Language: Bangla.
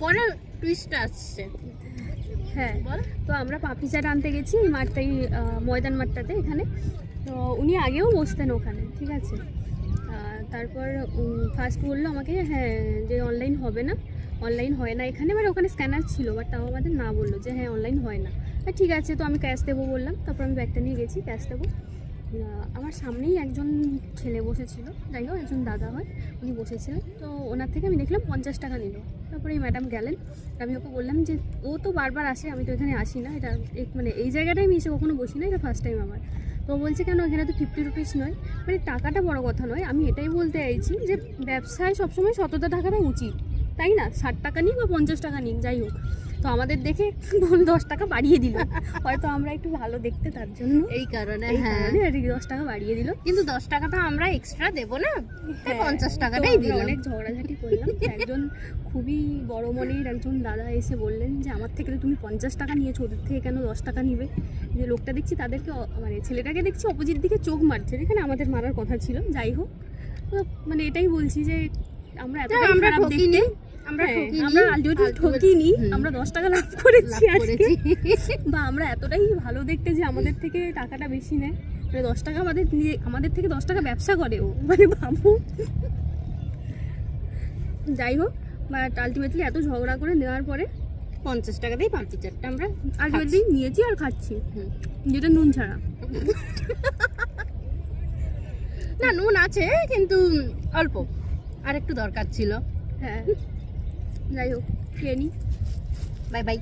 পরে টুইস্ট আসছে। হ্যাঁ বল। তো আমরা পাপড়ি চাট আনতে গেছি এই মাঠটাই, ময়দান মাঠটাতে এখানে। তো উনি আগেও বসতেন ওখানে, ঠিক আছে। তারপর ফার্স্ট বললো আমাকে হ্যাঁ যে অনলাইন হবে না, অনলাইন হয় না এখানে। মানে ওখানে স্ক্যানার ছিল, বাট তাও আমাদের না বললো যে হ্যাঁ অনলাইন হয় না। ঠিক আছে, তো আমি ক্যাশ দেবো বললাম। তারপর আমি ব্যাগটা নিয়ে গেছি, ক্যাশ দেবো। আমার সামনেই একজন ছেলে বসেছিল, যাই হোক একজন দাদা হয়, উনি বসেছিলেন। তো ওনার থেকে আমি দেখলাম 50 টাকা নিল। তারপরে এই ম্যাডাম গেলেন, আমি ওকে বললাম যে ও তো বারবার আসে, আমি তো এখানে আসি না, এটা মানে এই জায়গাটায় আমি এসে কখনো বসি না, এটা ফার্স্ট টাইম আমার। তো বলছে কেন এখানে তো 50 রুপিস নয়। মানে টাকাটা বড় কথা নয়, আমি এটাই বলতে চাইছি যে ব্যবসায় সবসময় সততা থাকাটা উচিত, তাই না? 60 টাকা নিক বা 50 টাকা নিক, যাই হোক। তো আমাদের দেখে 10 টাকা বাড়িয়ে দিল, হয়তো আমরা একটু ভালো দেখতে তার জন্য, এই কারণে হ্যাঁ 10 টাকা বাড়িয়ে দিল। কিন্তু 10 টাকাটা আমরা এক্সট্রা দেবো না, 50 টাকাটাই দিল। অনেক ঝগড়াঝাটি করলাম। একজন খুবই বড় মনের একজন দাদা এসে বললেন যে আমার থেকে তো তুমি 50 টাকা নিয়েছো, ওদের থেকে কেন 10 টাকা নিবে? যে লোকটা দেখছি তাদেরকে মানে ছেলেটাকে দেখছি অপোজিট দিকে চোখ মারছে, যেখানে আমাদের মারার কথা ছিল। যাই হোক, তো মানে এটাই বলছি যে আমরা এতটাই খারাপ দেখতে, আমরা আলটিমেটলি ঠকিনি, আমরা 10 টাকা লাভ করেছি আজকে। বা আমরা এতটাই ভালো দেখতে যে আমাদের থেকে টাকাটা বেশি নেয়, মানে 10 টাকা আমাদের থেকে 10 টাকা ব্যবসা করে ও, মানে ভাবো। যাই হোক, বাট আলটিমেটলি এত ঝগড়া করে নেওয়ার পরে 50 টাকাতেই পাপড়ি চাটটা আমরা আলটিমেটলি নিয়েছি আর খাচ্ছি, যেটা নুন ছাড়া। না নুন আছে কিন্তু অল্প, আর একটু দরকার ছিল। হ্যাঁ, যাই হোক খেয়ে নি। Bye bye.